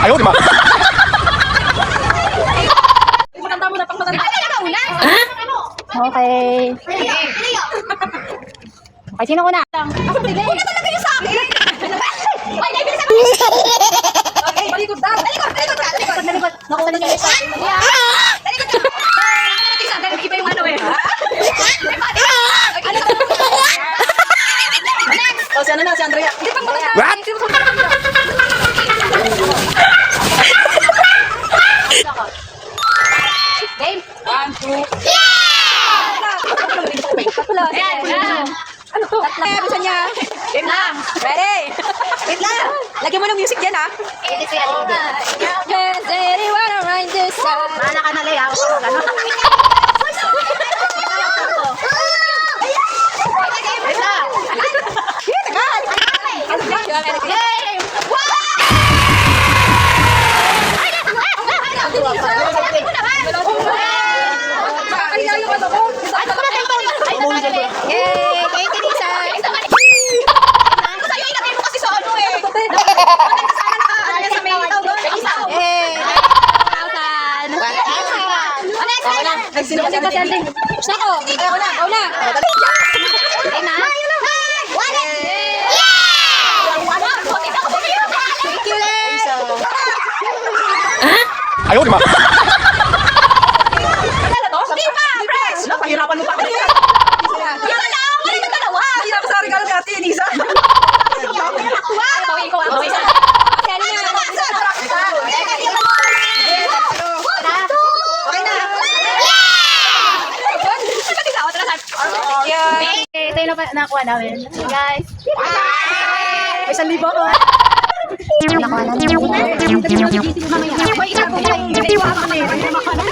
Ayaw, di ba? Maganda mo na pang maganda. Okay. Okay, sino una? Ako pwede. Una talaga yung sa akin. Ay, naibilis ako. Okay, balikod daw. Balikod ka. Nalikot. Nakuha na niyo yung isa. Balikod ka. Iba yung ano eh. O, si ano na, si Andrea. Hindi pa maganda. What? Game. 1, 2. Tatlo. Ayan. Ano to? Tatlo. Bisa niya. Game lang. Ready? Wait lang. Lagyan mo ng music dyan, ha? Edit ko yan. Yes, anyone around this side. Mahala ka na, Lea. Ako pa mag-ano. Sinunod pa si Anding. Nako, ako na. Okay na. Ayaw, di ba? Pahirapan mo pa. Isa lang! Wala yung dalawa! Mahirap sa regalo ni Ate Elisa. Bawin ko. Bawin ko. Okay na. Ito yung nakuha namin. Guys. May 1,000 ko. Nakuha namin. May isa ko yung